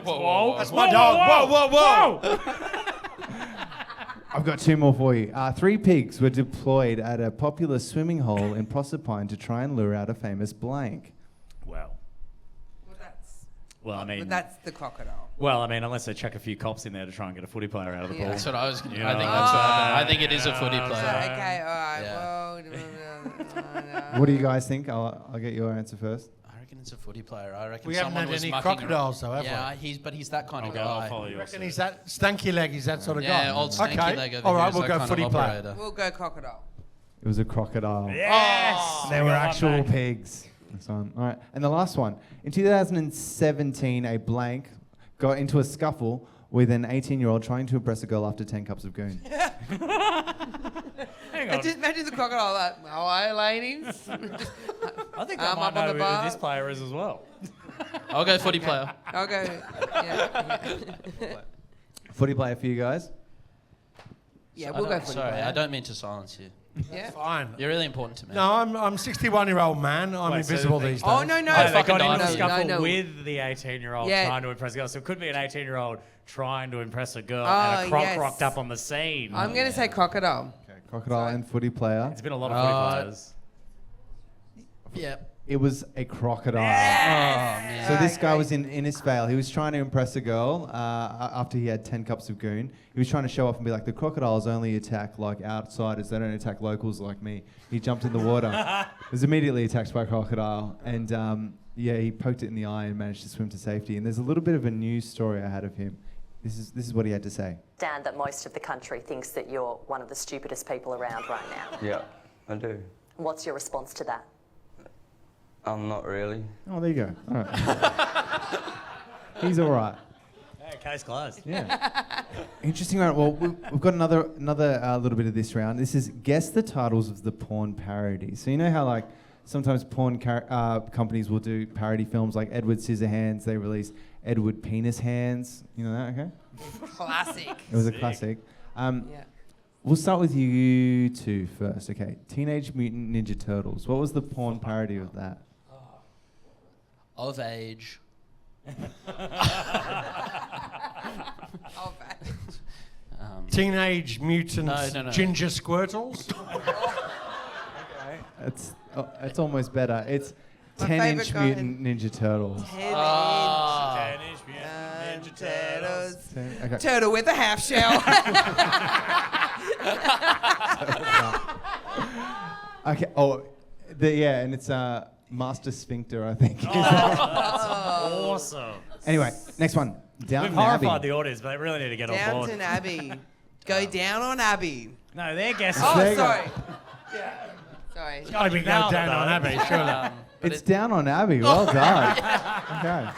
Whoa. That's my dog. Whoa. I've got 2 more for you. 3 pigs were deployed at a popular swimming hole in Proserpine to try and lure out a famous blank. Well, I mean, But that's the crocodile. unless they chuck a few cops in there to try and get a footy player out of the Yeah. ball. That's what I was. You I know. think that's what happened. I think it is a footy player. Okay, all right. Yeah. What do you guys think? I'll get your answer first. I reckon it's a footy player. I reckon We haven't someone had was any mucking crocodiles, around. though, have Yeah, he's that kind of I'll guy. follow you. Reckon he's that stanky leg, he's that sort of guy. Yeah, old stanky Okay. leg over All here right, is we'll that go kind footy of player. operator. We'll go crocodile. It was a crocodile. Yes! They were actual pigs. Next one. All right. And the last one. In 2017, a blank got into a scuffle with an 18-year-old trying to impress a girl after 10 cups of goon. Hang on. Just imagine the crocodile like, hello, ladies. I think Arm I up might on know the who bar. this player is as well. I'll go footy player. I'll go. Yeah, Footy player for you guys? yeah we'll go footy Sorry, player. I don't mean to silence you. Yeah. Fine. You're really important to me. No, I'm 61-year-old man. I'm Wait, so invisible they- these days. Oh, no. Oh, they fucking got into a died. scuffle No. with the 18-year-old Yeah. trying to impress a girl. So it could be an 18-year-old trying to impress a girl Oh, and a croc yes. rocked up on the scene. I'm going to say crocodile. Okay. Crocodile and footy player. It's been a lot of footy players. Yeah. It was a crocodile. Oh, man. So this guy was in Innisfail. He was trying to impress a girl after he had 10 cups of goon. He was trying to show off and be like, the crocodiles only attack like outsiders. They don't attack locals like me. He jumped in the water. Was immediately attacked by a crocodile. And yeah, he poked it in the eye and managed to swim to safety. And there's a little bit of a news story I had of him. This is what he had to say. Understand that most of the country thinks that you're one of the stupidest people around right now. Yeah, I do. What's your response to that? I'm not really. Oh, there you go. All right. He's all right. Hey, case closed. Yeah. Interesting round. Well, we've got another little bit of this round. This is guess the titles of the porn parodies. So you know how like sometimes porn companies will do parody films like Edward Scissorhands. They release Edward Penis Hands. You know that? Okay. Classic. It was a classic. We'll start with you two first. Okay. Teenage Mutant Ninja Turtles. What was the porn parody of that? Of age. Teenage Mutants No. Ginger Squirtles. It's almost better. It's My 10-inch favourite guy. Mutant Ninja Turtles. 10-inch Ninja Turtles. Okay. Turtle with a half shell. Okay. Oh, and it's Master Sphincter, I think. Awesome. Anyway, next one. We've Downton horrified Abbey. the audience, but they really need to get on board. Downton Abbey. Go down on Abbey. No, they're guessing. Oh, There you go. sorry. Yeah. Sorry. Gotta be go down on Abbey, surely. It's Down on Abbey. Well done. Okay.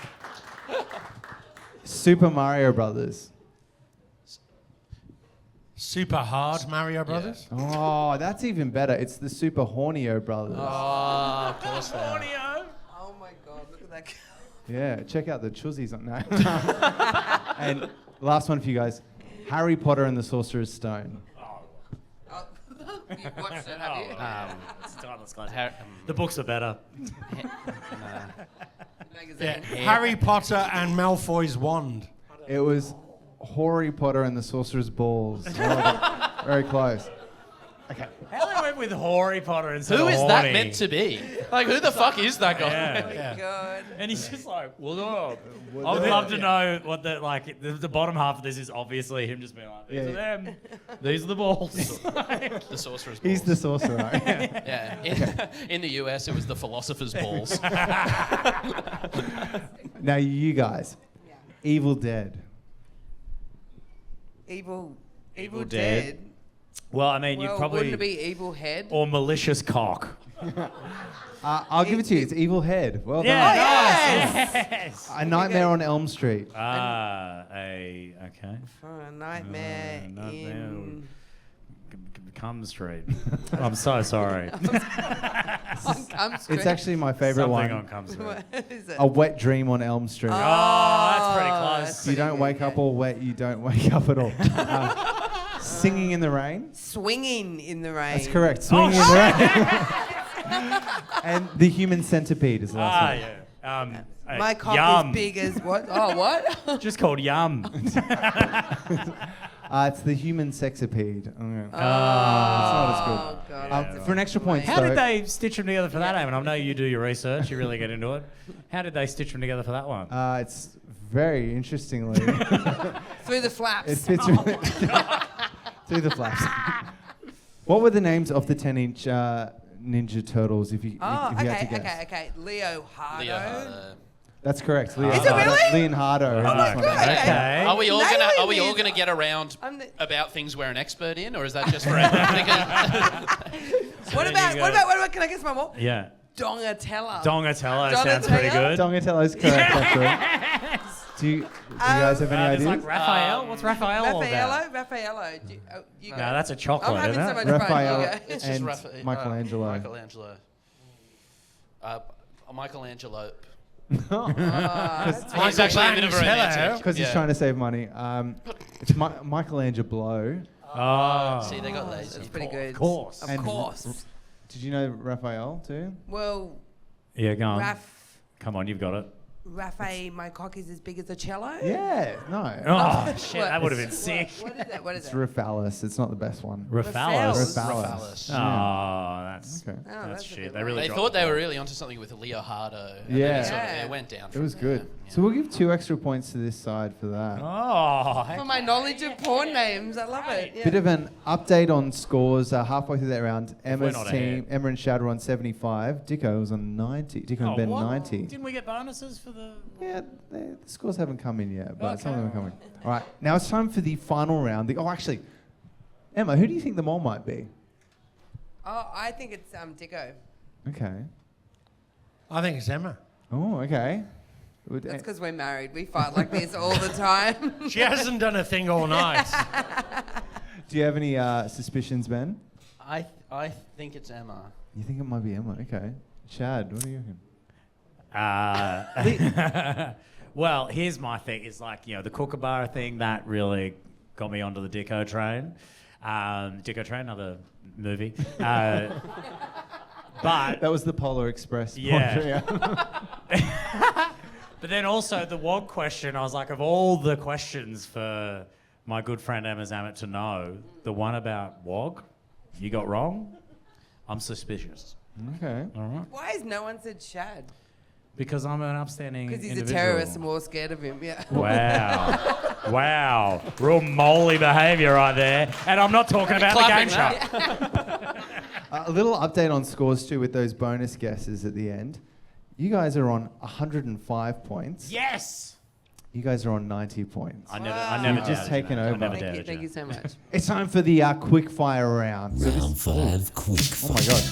Super Mario Brothers. Super hard Mario Brothers. Oh, that's even better. It's the Super Hornio Brothers. Oh, of course they are. Oh my God, look at that. Yeah, check out the chuzzies on that. And last one for you guys. Harry Potter and the Sorcerer's Stone. You watched it, have you? It's a timeless classic. The books are better. Magazine. Harry Potter and Malfoy's wand. It was Harry Potter and the Sorcerer's Balls. Very close. Okay. How they went with Harry Potter instead Who of is horny? that meant to be? Like, who the fuck is that guy? Yeah. God. And he's just like, well, I would love to know what the bottom half of this is. Obviously him just being like, these are them, these are the balls. The sorcerer's balls. He's the sorcerer. Yeah. Yeah. In the US, it was the philosopher's balls. Now you guys. Evil Dead. Evil Dead. Dead. Well, I mean, Well, you probably wouldn't it be Evil Head? or malicious cock. I'll give it to you. It's Evil Head. Well done. Yes. A Nightmare on Elm Street. Okay. For a nightmare in. Cum Street. I'm so sorry. On Cum Street. It's actually my favourite Something one. on Cum Street. What is it? A Wet Dream on Elm Street. Oh, that's pretty close. You don't wake up all wet. You don't wake up at all. Singing in the Rain. Swinging in the rain. That's correct. Swinging in the Rain. And The Human Centipede is the last one. Yeah. My cock Yum. is big as what? Oh, what? Just called Yum. It's The Human Sexipede. Okay. Oh, not as good. God. For an extra point, How though, did they stitch them together for that, Aimon? I know you do your research. You really get into it. How did they stitch them together for that one? It's very interestingly. Through the flaps. It fits really through the flaps. What were the names of the 10-inch Ninja Turtles? If you had to guess. Okay. Leo Hardo. That's correct. Is it really? Leonardo. Oh my God. Okay. Are we all Nailing gonna this. get around I'm the- about things we're an expert in, or is that just for everyone? What about? Can I guess one more? Yeah. Dongatella. Donatello sounds pretty good. Donatello's correct. Actually. Do you guys have any There's ideas? like Raphael. What's Raphael all about? Raffaello. You No, go. that's a chocolate, I'm having isn't so it? much fun. Raphael You go. It's just and Michelangelo. Michelangelo. Michelangelo. Oh, He's actually a bit of a romantic. Because he's trying to save money. It's Michelangelo. Oh. See, they got lazy. that's pretty good. Of course. Of And- course. Did you know Raphael too? Well, Yeah, go on. Raph. Come on, you've got it. Rafe, my cock is as big as a cello? Yeah, no. Oh, shit, What? that would have been sick. What is it? What is It's it? Rafalus. It's not the best one. Rafalus. Rafalus. Oh, that's Okay. Oh, that's a shit. bit They really They dropped thought the they ball. were really onto something with Leo Hardo. And Yeah. then it, sort of, Yeah. it went down. It from was there. good. Yeah. So we'll give 2 extra points to this side for that. Oh, For my knowledge of porn names. I love it. Yeah. Bit of an update on scores halfway through that round. Emma's not team, ahead. Emma and Shad were on 75. Dicko was on 90. Dicko and Ben 90. Didn't we get bonuses for the? Yeah, the scores haven't come in yet, but some of them Okay. are coming. All right, now it's time for the final round. Actually, Emma, who do you think the mole might be? Oh, I think it's Dicko. Okay. I think it's Emma. Oh, okay. That's because we're married. We fight like this all the time. She hasn't done a thing all night. Do you have any suspicions, Ben? I think it's Emma. You think it might be Emma? Okay. Chad, what do you reckon? Well, here's my thing. It's like, the Kookaburra thing that really got me onto the Dicko train. Dicko Train, another movie. But That was the Polar Express. Yeah. But then also the WOG question, I was like, of all the questions for my good friend Emma Zammit to know, the one about WOG, you got wrong, I'm suspicious. Okay. All right. Why has no one said Shad? Because I'm an upstanding Because he's individual. a terrorist and we're all scared of him. Yeah. Wow. Wow. Real moly behaviour right there. And I'm not talking about the game show. A little update on scores too with those bonus guesses at the end. You guys are on 105 points. Yes! You guys are on 90 points. I never You've just doubted taken you, mate. I over. never Thank you, doubted thank you so much. It's time for the quick fire round. So Round 5 quick oh my god.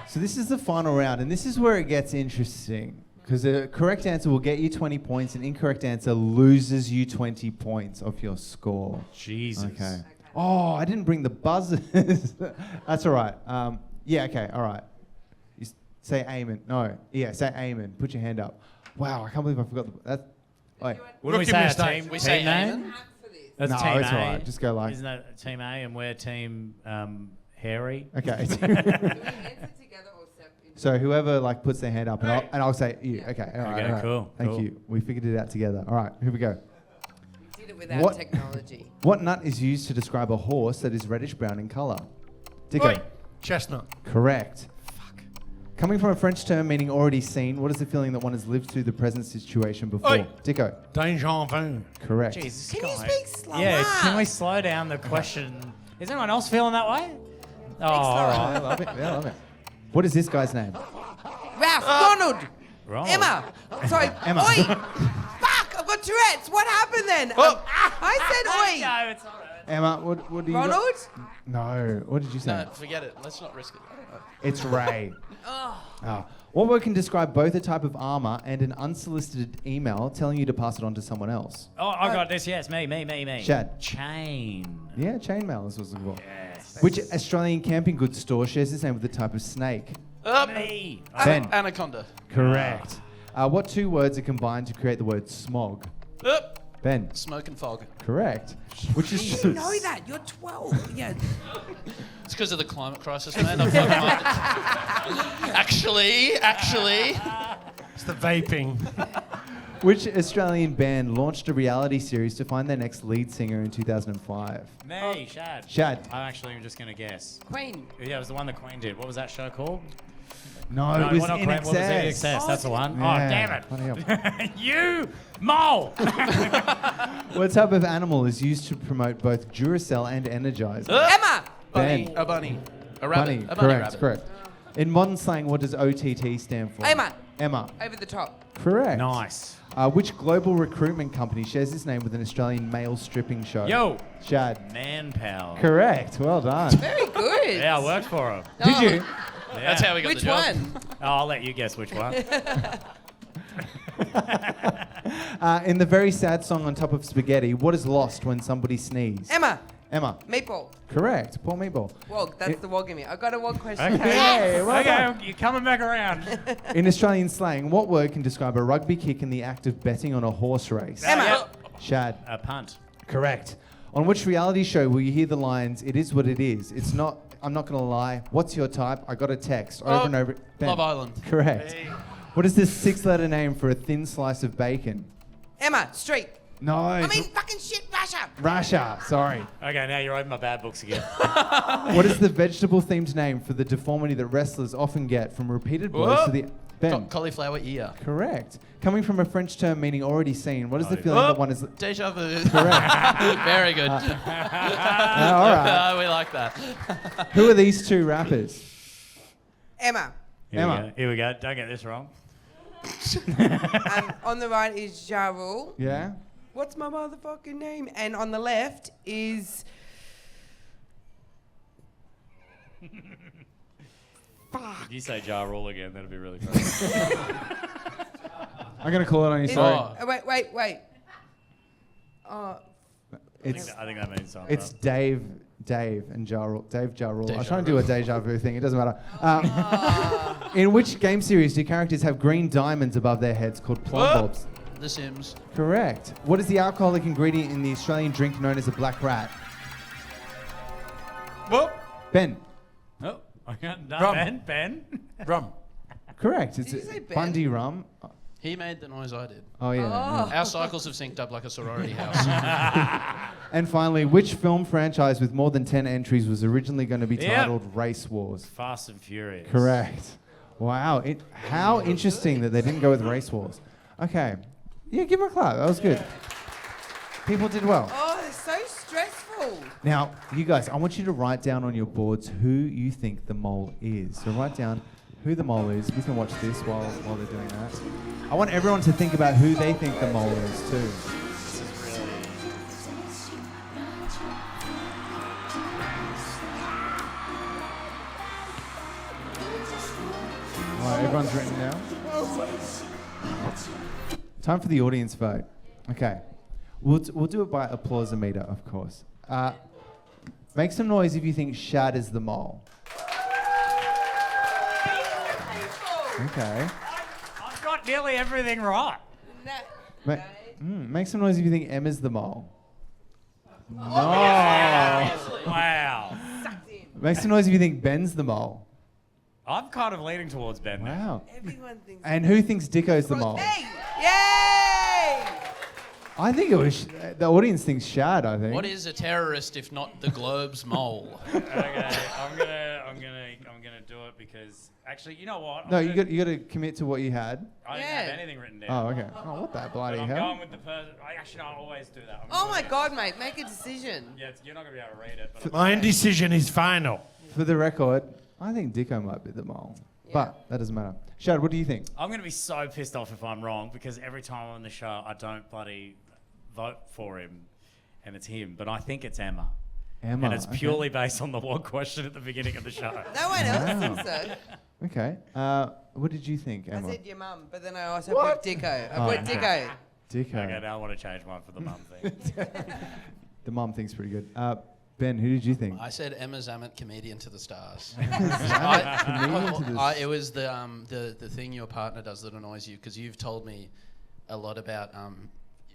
So this is the final round, and this is where it gets interesting. Because the correct answer will get you 20 points, and incorrect answer loses you 20 points off your score. Jesus. Okay. Oh, I didn't bring the buzzers. That's all right. Yeah, okay, all right. Say Aimon. No, yeah, say Aimon. Put your hand up. Wow, I can't believe I forgot the... Wait. Wouldn't we Rookie say our mistake. team, We team say name? Aimon? That's No, team it's A. all right. Just go like... Isn't that team A and we're team Harry? Okay. Do we answer together or separate? So whoever puts their hand up, and I'll say you. Okay. All right. Okay, all right. cool, Thank cool. you. We figured it out together. All right. Here we go. We did it without What? technology. What nut is used to describe a horse that is reddish brown in colour? Dicko. Oi, chestnut. Correct. Coming from a French term meaning already seen, what is the feeling that one has lived through the present situation before? Oi. Dicko. Deja vu. Correct. Jesus, Can you guy. speak slower? Yeah, can we slow down the question? Is anyone else feeling that way? Oh, all I right. love it. Yeah, I love it. What is this guy's name? Ralph, Ronald, Ronald. Emma. Sorry, Emma. Oi. Fuck, I've got Tourette's. What happened then? I said oi. No, it's all right. Emma, what do you got? Ronald? No. What did you say? No, forget it. Let's not risk it. It's Ray. Oh. What word can describe both a type of armor and an unsolicited email telling you to pass it on to someone else? Oh, I got this. Yes, me. Shad. Chain. Yeah, chainmail is what's called. Yes. Which Australian camping goods store shares its name with the type of snake? Me. Ben. Anaconda. Correct. What 2 words are combined to create the word smog? Ben. Smoke and fog. Correct. Which is You know that. You're 12. Yeah. It's because of the climate crisis, man. I'm fucking actually. It's the vaping. Which Australian band launched a reality series to find their next lead singer in 2005? Me, Shad. Shad. I'm actually just going to guess. Queen. Yeah, it was the one that Queen did. What was that show called? No, it was not in Queen. What was it? excess. INXS, that's the one. Yeah, Oh, damn bloody it. You, mole. What type of animal is used to promote both Duracell and Energizer? Emma. Ben. A bunny. A rabbit. Bunny. A bunny Correct. rabbit. Correct. In modern slang, what does OTT stand for? Emma. Emma. Over the top. Correct. Nice. Which global recruitment company shares its name with an Australian male stripping show? Yo. Shad. Manpal. Correct. Well done. Very good. Yeah, I worked for him. Did you? Yeah. That's how we got Which the job. one? Oh, I'll let you guess which one. In the very sad song On Top of Spaghetti, what is lost when somebody sneezes? Emma. Emma. Meatball. Correct. Paul Meatball. Wog. That's the wog in me. I got a wog question. Okay. Hey, well done. Okay, you're coming back around. In Australian slang, what word can describe a rugby kick in the act of betting on a horse race? Emma. Yep. Shad. A punt. Correct. On which reality show will you hear the lines, "It is what it is. It's not, I'm not going to lie. What's your type? I got a text." Over and over. Ben. Love Island. Correct. What is this 6-letter name for a thin slice of bacon? Emma, Street. No. I mean, fucking shit, Russia. Russia. Sorry. Okay, now you're opening my bad books again. What is the vegetable-themed name for the deformity that wrestlers often get from repeated blows to the... Ben. Cauliflower ear. Correct. Coming from a French term meaning already seen, what is the feeling that one is... Deja vu. Correct. Very good. all right. We like that. Who are these two rappers? Emma. Emma. Here we go. Don't get this wrong. On the right is Ja Rule. Yeah? What's my motherfucking name? And on the left is... If you say Ja Rule again, that'd be really funny. I'm going to call it on you, sorry. Wait. It's, I think that means something. it's Dave and Ja Rule. Dave Ja Rule. I was trying to do a deja vu thing. It doesn't matter. In which game series do characters have green diamonds above their heads called plum bulbs? The Sims. Correct. What is the alcoholic ingredient in the Australian drink known as a black rat? Whoop. Ben. Oh, okay. No, Rum. Ben. Rum. Correct. It's Did you say Ben? Bundy rum. He made the noise I did. Oh, yeah. Our cycles have synced up like a sorority house. And finally, which film franchise with more than 10 entries was originally going to be Yep. titled Race Wars? Fast and Furious. Correct. Wow. How interesting that they didn't go with Race Wars. Okay. Yeah, give him a clap. That was good. People did well. Oh, it's so stressful. Now, you guys, I want you to write down on your boards who you think the mole is. So write down who the mole is. We can watch this while they're doing that. I want everyone to think about who they think the mole is too. All right, everyone's written now. Time for the audience vote. Okay. We'll do it by applausometer, of course. Make some noise if you think Shad is the mole. Okay. I've got nearly everything right. Make some noise if you think Emma's the mole. No. Wow. Make some noise if you think Ben's the mole. I'm kind of leaning towards Ben now. Wow. Everyone thinks... And who thinks Dicko's the mole? Hey! Yay! I think it was... the audience thinks Shad, I think. What is a terrorist if not the Globe's mole? Okay, I'm gonna do it because actually, you know what? No, you got to commit to what you had. I didn't have anything written down. Oh, okay. Oh, what the But bloody I'm hell? going with the person. Actually, I always do that. Oh my God, mate, make a decision. Yeah, you're not gonna be able to read it. But My indecision is final. For the record, I think Dicko might be the mole. But that doesn't matter. Shad, what do you think? I'm gonna be so pissed off if I'm wrong because every time I'm on the show, I don't bloody vote for him, and it's him. But I think it's Emma. Emma. And it's purely based on the one question at the beginning of the show. No one else thinks so. Okay. What did you think, Emma? I said your mum, but then I also put Dicko. I put Dicko. Dicko. Okay, now I want to change mine for the mum thing. The mum thing's pretty good. Ben, who did you think? I said Emma Zammit, comedian to the stars. Comedian to the It was the thing your partner does that annoys you because you've told me a lot about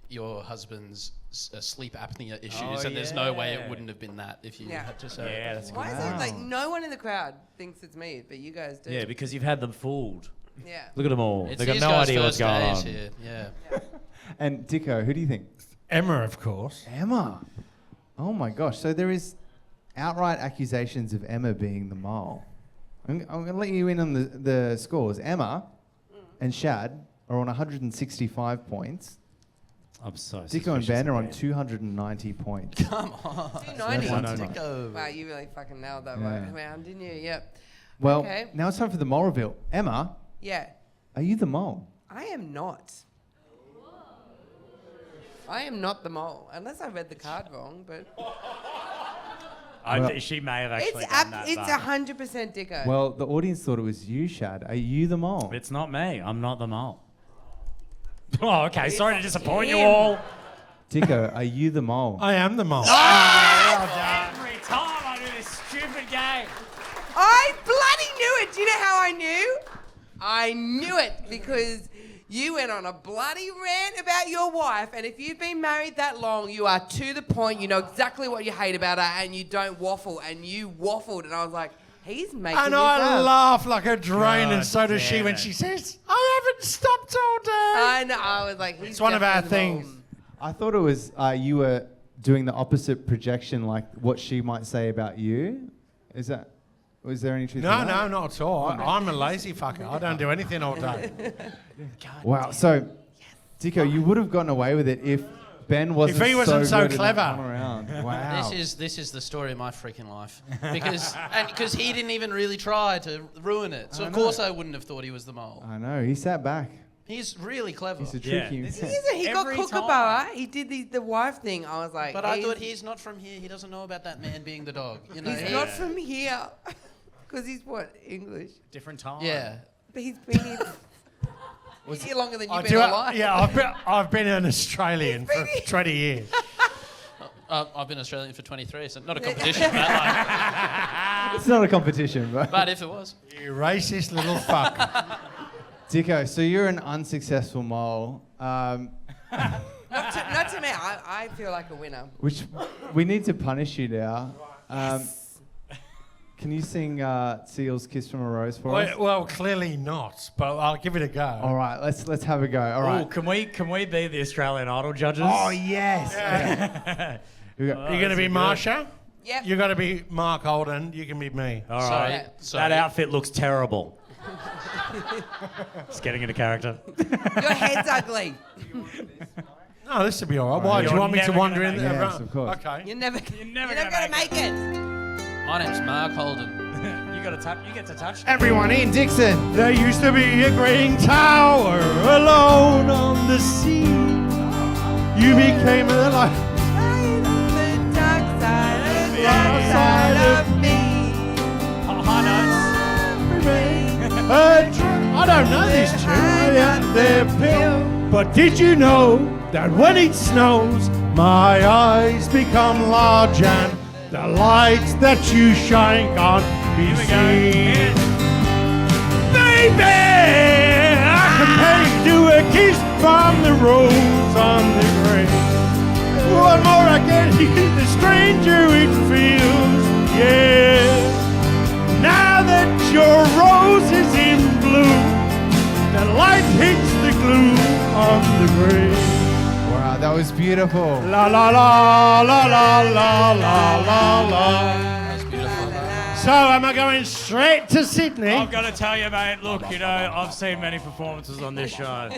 your husband's sleep apnea issues, and there's no way it wouldn't have been that if you had to say. Yeah, that's Why is it like no one in the crowd thinks it's me, but you guys do? Yeah, because you've had them fooled. Yeah. Look at them all. It's They've got these no guys' idea what's first going days on. here. Yeah. And Dicko, who do you think? Emma, of course. Emma. Oh my gosh. So there is outright accusations of Emma being the mole. I'm going to let you in on the scores. Emma and Shad are on 165 points. I'm so Dicko and Ben are on 290 points. Come on. 290. Dicko. Wow, you really fucking nailed that Yeah. round, didn't you? Yep. Well, Okay. now it's time for the mole reveal. Emma, Yeah. are you the mole? I am not. I am not the mole, unless I read the card wrong, but... She may have actually It's done that. it's but 100% Dicko. Well, the audience thought it was you, Shad. Are you the mole? It's not me. I'm not the mole. Oh, okay. Sorry to disappoint you him. all. Dicko, are you the mole? I am the mole. Every time I do this stupid game. I bloody knew it. Do you know how I knew? I knew it because You went on a bloody rant about your wife, and if you've been married that long, you are to the point. You know exactly what you hate about her, and you don't waffle. And you waffled, and I was like, he's making And this I up. laugh like a drain, God and so does she damn when it. she says, I haven't stopped all day. I know. I was like, he's It's one of our definitely things. I thought it was you were doing the opposite projection, like what she might say about you. Was there any truth? No, in that? no, not at all. I'm a lazy fucker. I don't do anything all day. Wow. So, Dicko, you would have gotten away with it if Ben wasn't. If he wasn't so good at clever. come around. Wow. This is the story of my freaking life because he didn't even really try to ruin it. So I of know. course I wouldn't have thought he was the mole. I know. He sat back. He's really clever. He's a Yeah. tricky. He got Every kookaburra. He did the wife thing. I was like, But I thought he's not from here. He doesn't know about that man being the dog. You know. he's not from here. Because he's what? English. Different time. Yeah. But he's been here. He's here longer than I you've do been it- alive. yeah, I've been an Australian for 20 years. I've been Australian for 23, so not a competition. but, It's not a competition, but if it was. You racist little fuck. Dicko, so you're an unsuccessful mole, Not to me. I feel like a winner. which we need to punish you now. Can you sing Seal's "Kiss from a Rose" for us? Well, clearly not, but I'll give it a go. All right, let's have a go. All Oh, right. can we be the Australian Idol judges? Oh yes. Yeah. We got- You're going to be Marsha? Yep. You're going to be Mark Holden. You can be me. All right. Sorry. That outfit looks terrible. It's getting into character. Your head's ugly. No, this will be all right. Why? Do you You're want me to never wander gonna in make there? it. Yes, of course. Okay. You're never never gonna gonna make it. My name's Mark Holden. You get to touch. Everyone in Dickson. There used to be a green tower alone on the sea. You became the light. The dark side, the dark side of me. I don't know this tune. And their pill. But did you know that when it snows, my eyes become large and the lights that you shine can't be seen? Baby, I compare you to a kiss from the rose on the grave. One more I get you, the stranger it feels, yeah. Now that your rose is in bloom, the light hits the glue on the grave. Wow, that was beautiful. La la la la la la la la la. That's beautiful. So am I going straight to Sydney? I've got to tell you, mate, look, you know, I've seen many performances on this show.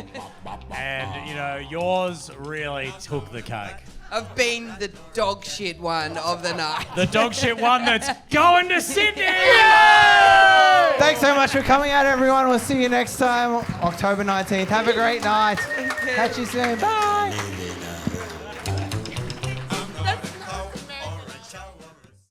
And, you know, yours really took the cake. Of being the dog shit one of the night. The dog shit one that's going to Sydney! Thanks so much for coming out, everyone. We'll see you next time, October 19th. Have a great night. Catch you soon. Bye.